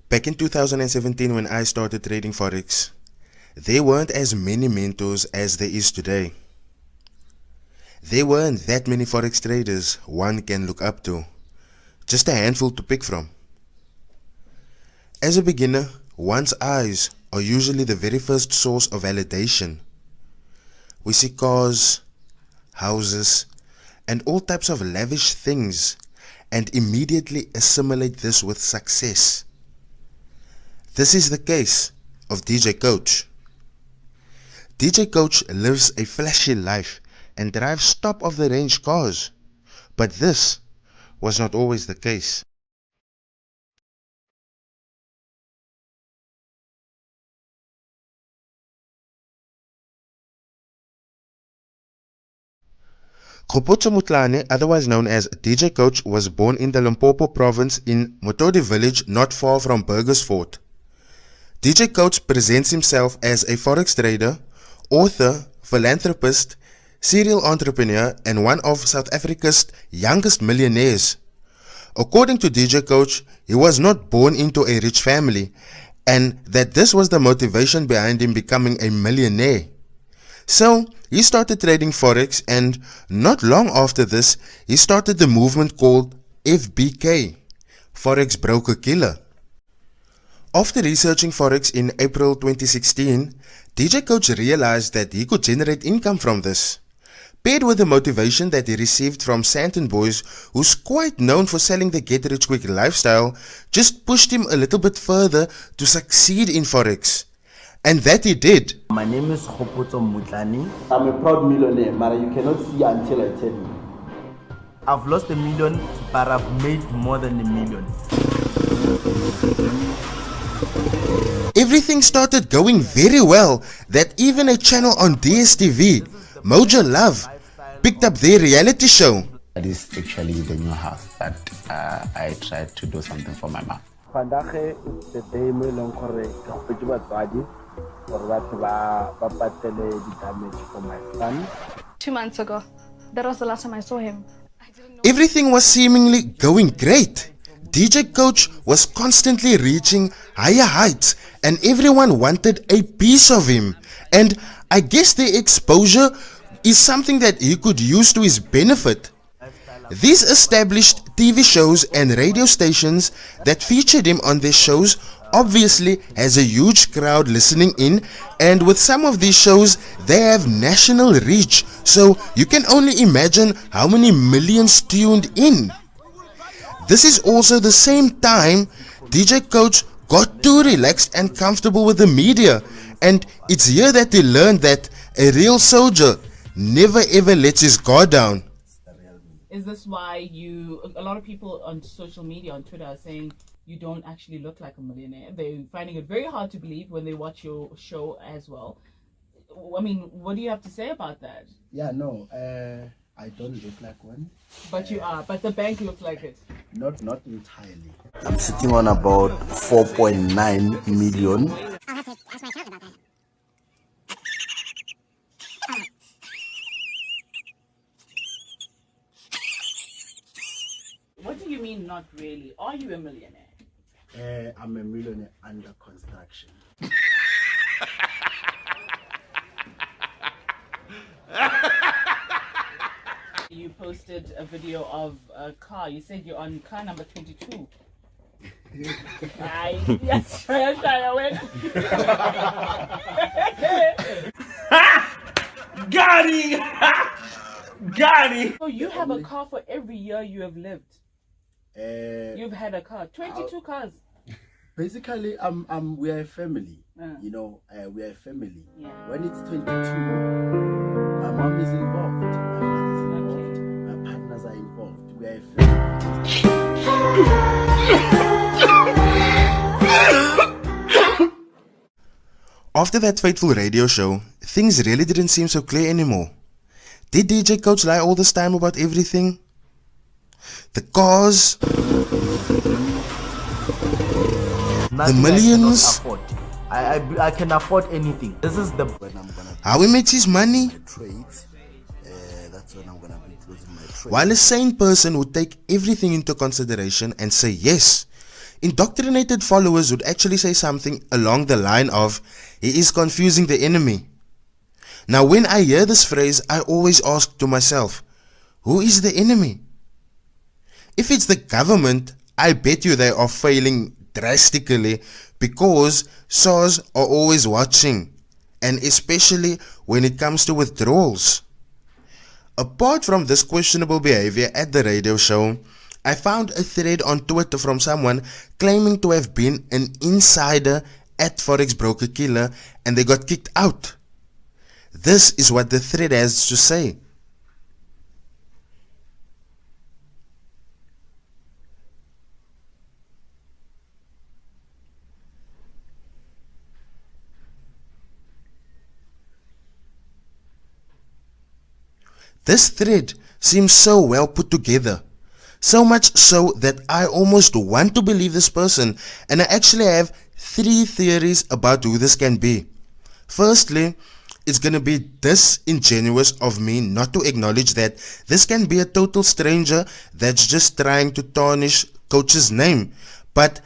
Back in 2017 when I started trading Forex, there weren't as many mentors as there is today. There weren't that many Forex traders one can look up to, just a handful to pick from. As a beginner, one's eyes are usually the very first source of validation. We see cars, houses, and all types of lavish things and immediately assimilate this with success. This is the case of DJ Coach. DJ Coach lives a flashy life and drives top-of-the-range cars, but this was not always the case. Khopotso Mutlane, otherwise known as DJ Coach, was born in the Limpopo province in Motodi village not far from Burgersfort. DJ Coach presents himself as a forex trader, author, philanthropist, serial entrepreneur, and one of South Africa's youngest millionaires. According to DJ Coach, he was not born into a rich family, and that this was the motivation behind him becoming a millionaire. So, he started trading Forex, and not long after this, he started the movement called FBK, Forex Broker Killer. After researching Forex in April 2016, DJ Coach realized that he could generate income from this. Paired with the motivation that he received from Santon Boys, who's quite known for selling the get-rich-quick lifestyle, just pushed him a little bit further to succeed in Forex. And that he did. My name is Khopotso Mutlane. I'm a proud millionaire, but you cannot see until I tell you. I've lost $1 million, but I've made more than $1 million. Everything started going very well that even a channel on DSTV, Mojo Love, picked up their reality show. That is actually the new house that I tried to do something for my mom. Pandage is the day me long correct. For that the damage for my son. 2 months ago. That was the last time I saw him. Everything was seemingly going great. DJ Coach was constantly reaching higher heights and everyone wanted a piece of him. And I guess the exposure is something that he could use to his benefit. These established TV shows and radio stations that featured him on their shows obviously has a huge crowd listening in, and with some of these shows they have national reach, so you can only imagine how many millions tuned in. This is also the same time DJ Coach got too relaxed and comfortable with the media, and it's here that he learned that a real soldier never ever lets his guard down. Is this why a lot of people on social media, on Twitter, are saying you don't actually look like a millionaire? They're finding it very hard to believe when they watch your show as well. I mean, what do you have to say about that? Yeah, no, I don't look like one. But you are, but the bank looks like it. Not entirely. I'm sitting on about 4.9 million. What do you mean not really? Are you a millionaire? I'm a millionaire under construction. You posted a video of a car. You said you're on car number 22. Yes, shy away. Got it! Got it! So you have a car for every year you have lived. You've had a car, 22 cars. Basically, we are a family. You know, we are a family. Yeah. When it's 22, my mom is involved, my father is involved, my partners are involved. We are a family. After that fateful radio show, things really didn't seem so clear anymore. Did DJ Coach lie all this time about everything? The cars, the millions, I can afford anything. This is the when I'm gonna how he makes his money. trades. That's when I'm gonna be closing my trade. While a sane person would take everything into consideration and say yes, Indoctrinated followers would actually say something along the line of, he is confusing the enemy. Now when I hear this phrase, I always ask to myself, who is the enemy? If it's the government, I bet you they are failing drastically because SARS are always watching, and especially when it comes to withdrawals. Apart from this questionable behavior at the radio show, I found a thread on Twitter from someone claiming to have been an insider at Forex Broker Killer and they got kicked out. This is what the thread has to say. This thread seems so well put together, so much so that I almost want to believe this person, and I actually have 3 theories about who this can be. Firstly, it's gonna be disingenuous of me not to acknowledge that this can be a total stranger that's just trying to tarnish Coach's name, but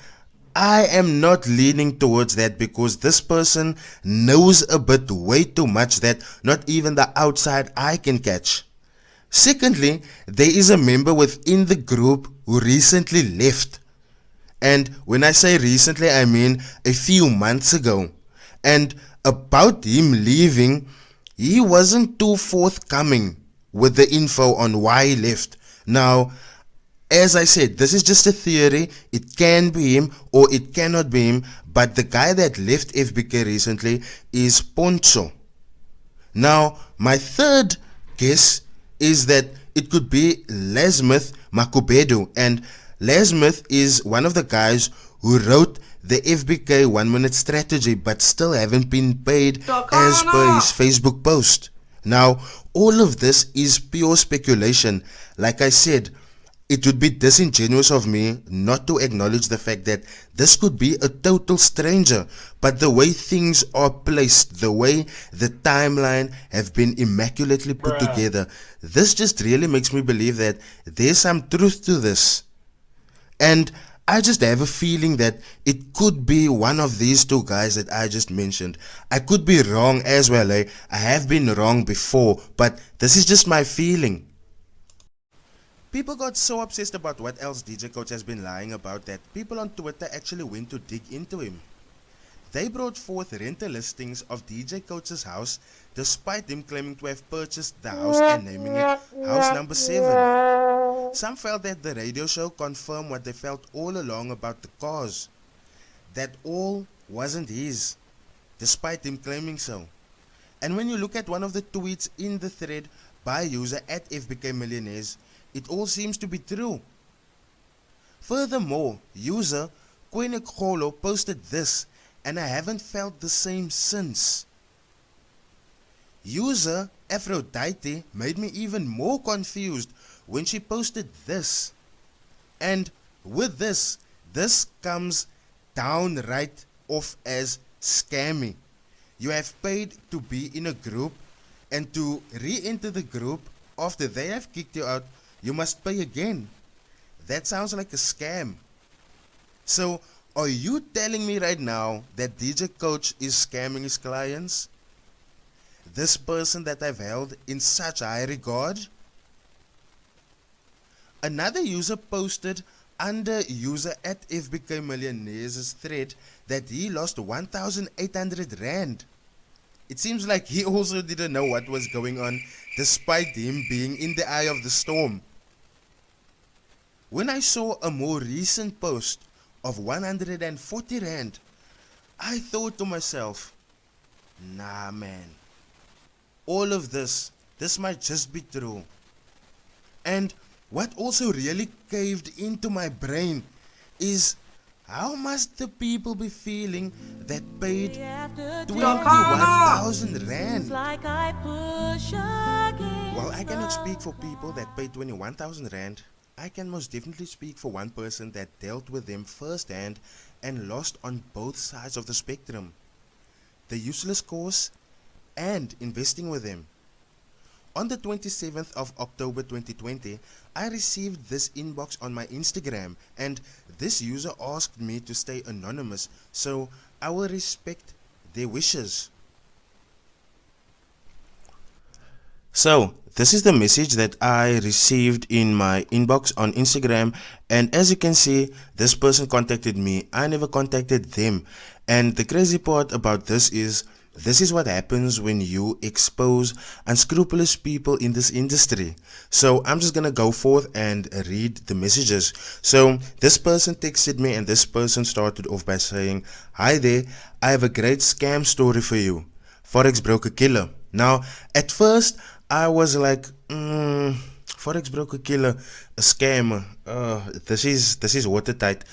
I am not leaning towards that because this person knows a bit way too much that not even the outside eye can catch. Secondly, there is a member within the group who recently left. And when I say recently, I mean a few months ago. And about him leaving, he wasn't too forthcoming with the info on why he left. Now, as I said, this is just a theory. It can be him or it cannot be him, but the guy that left FBK recently is Poncho. Now, my third guess is that it could be Lesmith Makubedu, and Lesmith is one of the guys who wrote the FBK 1 minute strategy but still haven't been paid as per his Facebook post. Now, all of this is pure speculation. Like I said, it would be disingenuous of me not to acknowledge the fact that this could be a total stranger, but the way things are placed, the way the timeline have been immaculately put together, this just really makes me believe that there's some truth to this. And I just have a feeling that it could be one of these 2 guys that I just mentioned. I could be wrong as well, I have been wrong before, but this is just my feeling. People got so obsessed about what else DJ Coach has been lying about that people on Twitter actually went to dig into him. They brought forth rental listings of DJ Coach's house despite him claiming to have purchased the house and naming it house number 7. Some felt that the radio show confirmed what they felt all along about the cause, that all wasn't his, despite him claiming so. And when you look at one of the tweets in the thread by user at FBK Millionaires, it all seems to be true. Furthermore, user Kwenekolo posted this, and I haven't felt the same since. User Aphrodite made me even more confused when she posted this. And with this comes downright off as scammy. You have paid to be in a group, and to re-enter the group after they have kicked you out, you must pay again. That sounds like a scam. So, are you telling me right now that DJ Coach is scamming his clients? This person that I've held in such high regard? Another user posted under user at FBK Millionaires' thread that he lost 1,800 Rand. It seems like he also didn't know what was going on despite him being in the eye of the storm. When I saw a more recent post of 140 Rand, I thought to myself, nah man, all of this might just be true. And what also really caved into my brain is how must the people be feeling that paid 21,000 Rand? While I cannot speak for people that paid 21,000 Rand, I can most definitely speak for one person that dealt with them firsthand and lost on both sides of the spectrum. The useless course and investing with them. On the 27th of October 2020, I received this inbox on my Instagram, and this user asked me to stay anonymous, so I will respect their wishes. So, this is the message that I received in my inbox on Instagram, and as you can see, this person contacted me. I never contacted them. And the crazy part about this is what happens when you expose unscrupulous people in this industry. So I'm just gonna go forth and read the messages. So this person texted me, and this person started off by saying, "Hi there, I have a great scam story for you. Forex Broker Killer." Now, at first, I was like, Forex Broker Killer, a scammer. This is watertight.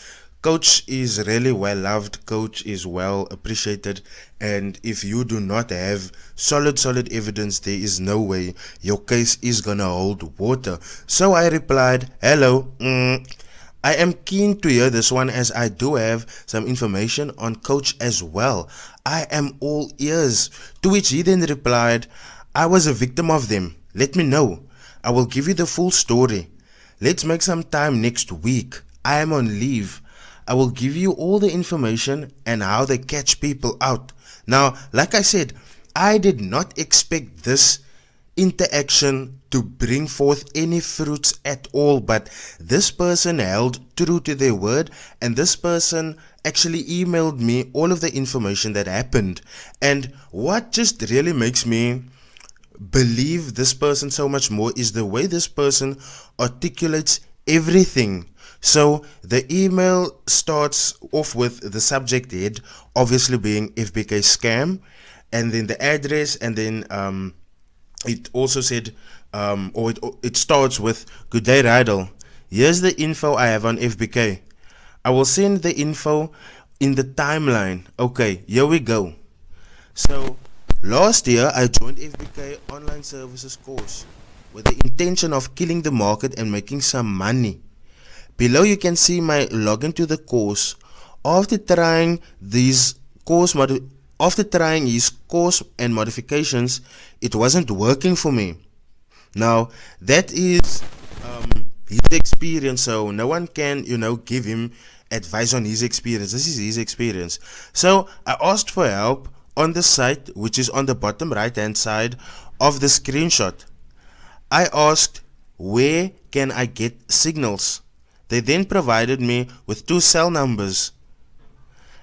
Coach is really well loved. Coach is well appreciated. And if you do not have solid evidence, there is no way your case is gonna hold water. So I replied, "Hello, I am keen to hear this one, as I do have some information on Coach as well. I am all ears." To which he then replied, "I was a victim of them. Let me know. I will give you the full story. Let's make some time next week. I am on leave. I will give you all the information and how they catch people out." Now, like I said, I did not expect this interaction to bring forth any fruits at all, but this person held true to their word, and this person actually emailed me all of the information that happened. And what just really makes me believe this person so much more is the way this person articulates everything. So the email starts off with the subject head obviously being FBK scam, and then the address, and then it also said it starts with, "Good day, Rydal. Here's the info I have on FBK. I will send the info in the timeline." Okay, here we go. So last year I joined FBK online services course with the intention of killing the market and making some money. Below you can see my login to the course. After trying his course and modifications, it wasn't working for me. Now that is his experience, so no one can give him advice on his experience. This is his experience. So I asked for help on the site, which is on the bottom right hand side of the screenshot. I asked, "Where can I get signals?" They then provided me with 2 cell numbers.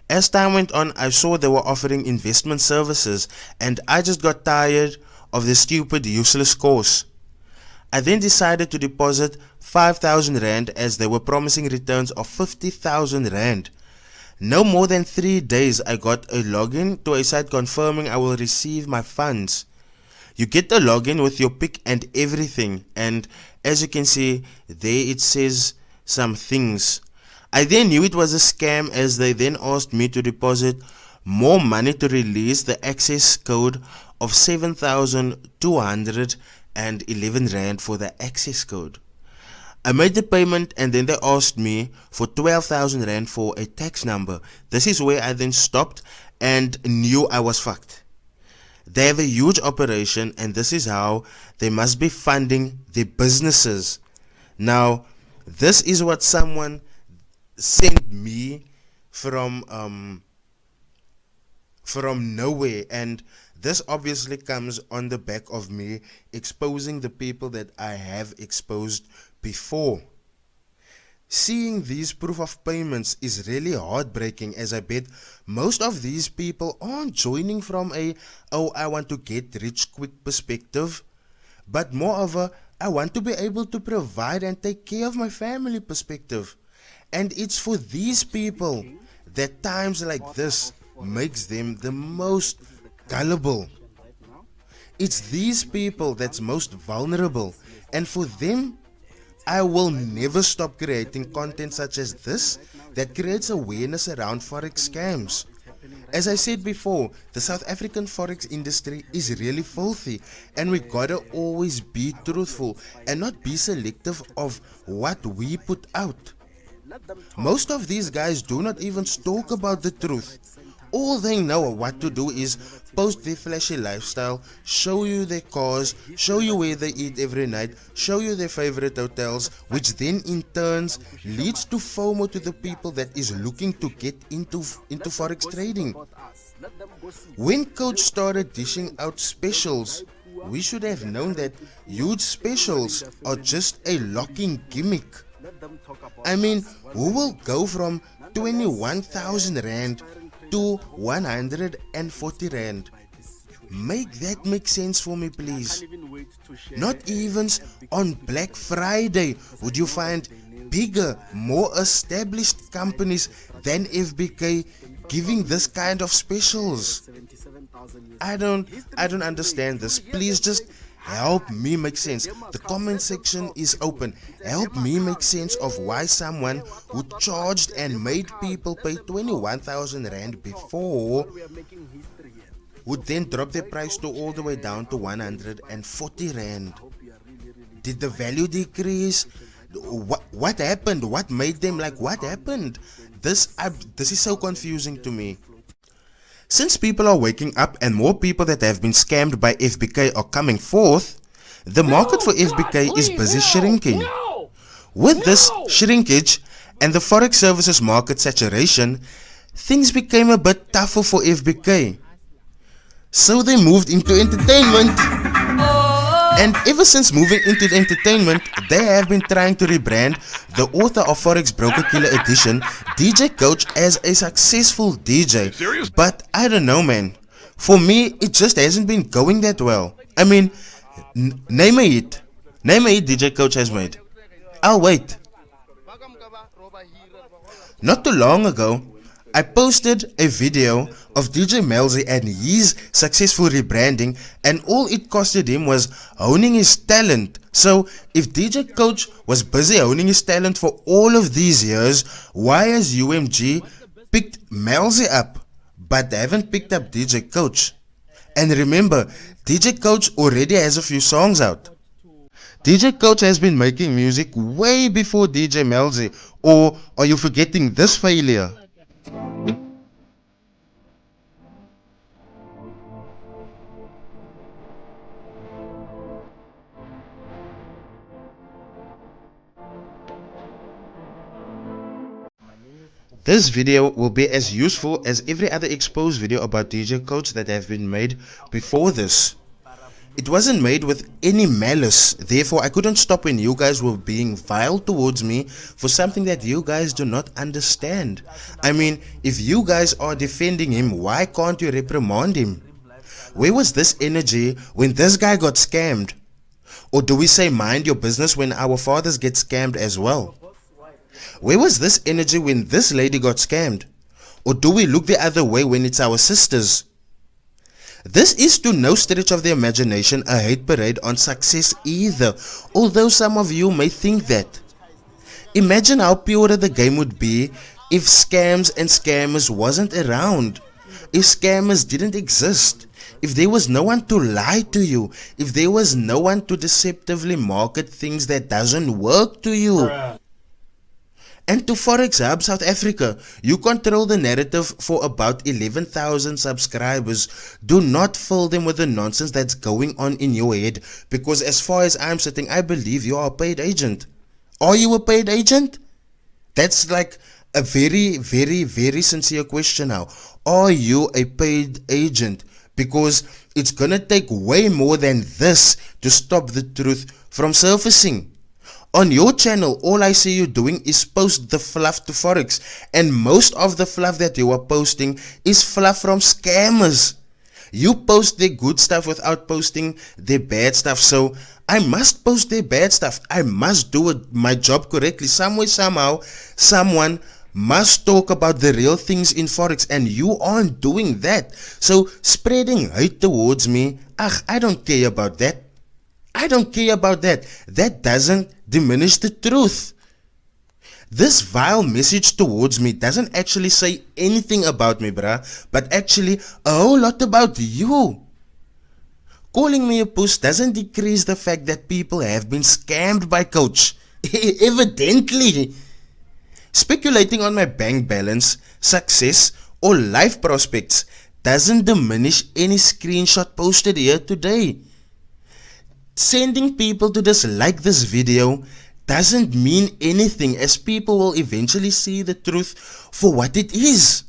As time went on, I saw they were offering investment services, and I just got tired of this stupid, useless course. I then decided to deposit 5,000 Rand, as they were promising returns of 50,000 Rand. No more than 3 days, I got a login to a site confirming I will receive my funds. You get the login with your pick and everything, and as you can see, there it says some things. I then knew it was a scam, as they then asked me to deposit more money to release the access code of 7,211 Rand for the access code. I made the payment, and then they asked me for 12,000 Rand for a tax number. This is where I then stopped and knew I was fucked. They have a huge operation, and this is how they must be funding their businesses. Now, this is what someone sent me from nowhere, and this obviously comes on the back of me exposing the people that I have exposed before. Seeing these proof of payments is really heartbreaking, as I bet most of these people aren't joining from a I want to get rich quick perspective, but more of a I want to be able to provide and take care of my family perspective. And it's for these people that times like this makes them the most gullible. It's these people that's most vulnerable, and for them, I will never stop creating content such as this that creates awareness around Forex scams. As I said before, the South African Forex industry is really filthy, and we gotta always be truthful and not be selective of what we put out. Most of these guys do not even talk about the truth. All they know what to do is post their flashy lifestyle, show you their cars, show you where they eat every night, show you their favorite hotels, which then in turns leads to FOMO to the people that is looking to get into forex trading. When Coach started dishing out specials, we should have known that huge specials are just a locking gimmick. I mean, who will go from 21,000 Rand to 140 Rand? Make that make sense for me, please. Not even on Black Friday would you find bigger, more established companies than FBK giving this kind of specials. I don't understand this. Please just help me make sense. The comment section is open. Help me make sense of why someone who charged and made people pay 21,000 Rand before would then drop their price to all the way down to 140 Rand. Did the value decrease? What happened? What made them like what happened? This is so confusing to me. Since people are waking up and more people that have been scammed by FBK are coming forth, the market for FBK is busy shrinking. With this shrinkage and the forex services market saturation, things became a bit tougher for FBK. So they moved into entertainment. And ever since moving into entertainment, they have been trying to rebrand the author of Forex Broker Killer Edition, DJ Coach, as a successful DJ. But I don't know, man. For me, it just hasn't been going that well. I mean, name a hit. Name a hit DJ Coach has made. I'll wait. Not too long ago, I posted a video of DJ Melzi and his successful rebranding, and all it costed him was honing his talent. So if DJ Coach was busy honing his talent for all of these years, why has UMG picked Melzi up but they haven't picked up DJ Coach? And remember, DJ Coach already has a few songs out. DJ Coach has been making music way before DJ Melzi, or are you forgetting this failure? This video will be as useful as every other exposed video about DJ Coach that have been made before this. It wasn't made with any malice, therefore I couldn't stop when you guys were being vile towards me for something that you guys do not understand. I mean, if you guys are defending him, why can't you reprimand him? Where was this energy when this guy got scammed? Or do we say mind your business when our fathers get scammed as well? Where was this energy when this lady got scammed? Or do we look the other way when it's our sisters? This is to no stretch of the imagination a hate parade on success either, although some of you may think that. Imagine how purer the game would be if scams and scammers wasn't around, if scammers didn't exist, if there was no one to lie to you, if there was no one to deceptively market things that doesn't work to you. And to ForexHub South Africa, you control the narrative for about 11,000 subscribers. Do not fill them with the nonsense that's going on in your head, because as far as I'm sitting, I believe you are a paid agent. Are you a paid agent? That's like a very, very, very sincere question now. Are you a paid agent? Because it's gonna take way more than this to stop the truth from surfacing. On your channel, all I see you doing is post the fluff to Forex, and most of the fluff that you are posting is fluff from scammers. You post their good stuff without posting their bad stuff, so I must post their bad stuff. I must do my job correctly. Some way, somehow, someone must talk about the real things in Forex, and you aren't doing that. So spreading hate towards me, I don't care about that. I don't care about that. That doesn't diminish the truth. This vile message towards me doesn't actually say anything about me, bruh, but actually a whole lot about you. Calling me a puss doesn't decrease the fact that people have been scammed by Coach. Evidently. Speculating on my bank balance, success, or life prospects doesn't diminish any screenshot posted here today. Sending people to dislike this video doesn't mean anything, as people will eventually see the truth for what it is.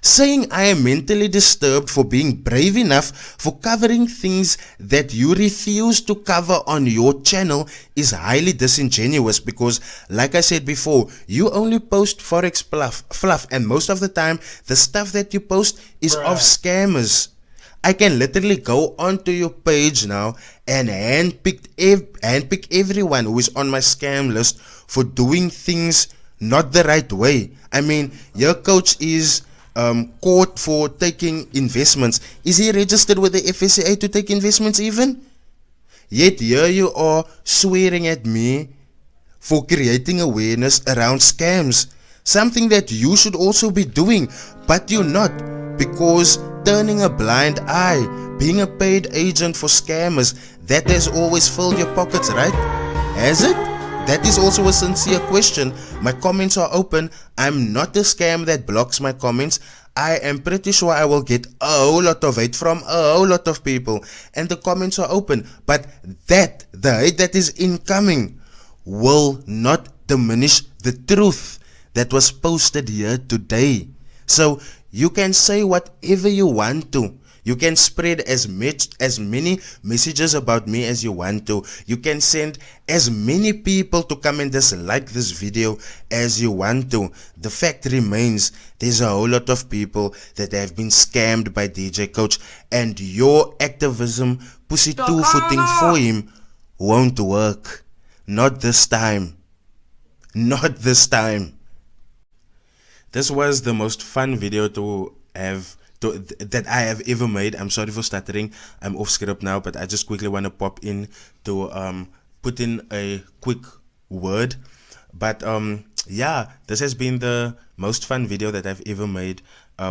Saying I am mentally disturbed for being brave enough for covering things that you refuse to cover on your channel is highly disingenuous, because like I said before, you only post Forex fluff, and most of the time the stuff that you post is of scammers. I can literally go onto your page now and handpick everyone who is on my scam list for doing things not the right way. I mean, your coach is caught for taking investments. Is he registered with the FSCA to take investments even? Yet here you are swearing at me for creating awareness around scams, something that you should also be doing, but you're not, because turning a blind eye, being a paid agent for scammers, that has always filled your pockets, right? Has it? That is also a sincere question. My comments are open. I'm not a scam that blocks my comments. I am pretty sure I will get a whole lot of hate from a whole lot of people, and the comments are open. But the hate that is incoming will not diminish the truth that was posted here today. So you can say whatever you want to. You can spread as many messages about me as you want to. You can send as many people to come and dislike this video as you want to. The fact remains, there's a whole lot of people that have been scammed by DJ Coach, and your activism, pussy two-footing for him, won't work. Not this time. Not this time. This was the most fun video that I have ever made. I'm sorry for stuttering. I'm off script now, but I just quickly want to pop in to put in a quick word. But yeah, this has been the most fun video that I've ever made.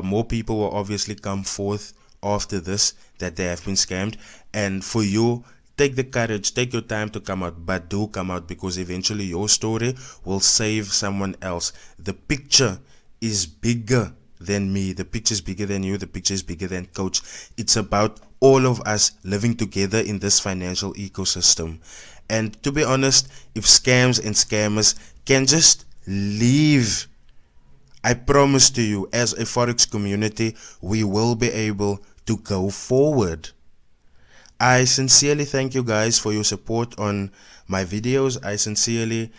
More people will obviously come forth after this that they have been scammed, and for you, take the courage, take your time to come out, but do come out, because eventually your story will save someone else. The picture is bigger than me. The picture is bigger than you. The picture is bigger than Coach. It's about all of us living together in this financial ecosystem. And to be honest, if scams and scammers can just leave, I promise to you, as a Forex community, we will be able to go forward. I sincerely thank you guys for your support on my videos. I sincerely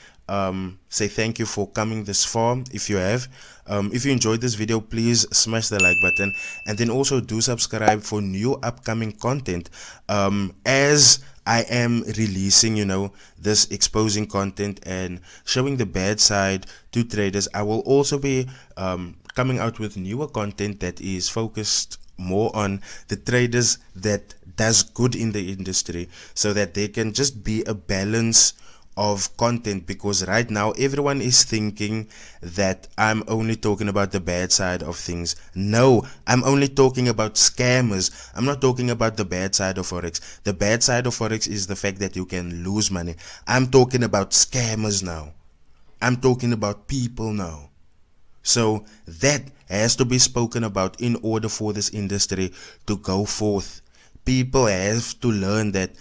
say thank you for coming this far. If you have, if you enjoyed this video, please smash the like button, and then also do subscribe for new upcoming content. As I am releasing, this exposing content and showing the bad side to traders, I will also be coming out with newer content that is focused more on the traders that does good in the industry, so that there can just be a balance of content, because right now everyone is thinking that I'm only talking about the bad side of things. No, I'm only talking about scammers. I'm not talking about the bad side of Forex. The bad side of Forex is the fact that you can lose money. I'm talking about scammers now. I'm talking about people now. So that has to be spoken about in order for this industry to go forth. People have to learn that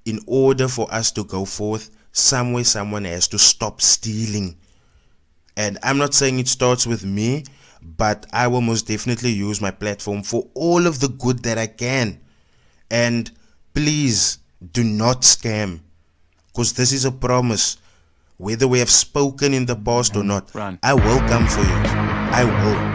in order for us to go forth, somewhere someone has to stop stealing. And I'm not saying it starts with me, but I will most definitely use my platform for all of the good that I can. And please do not scam, because this is a promise. Whether we have spoken in the past or not, I will come for you. I will.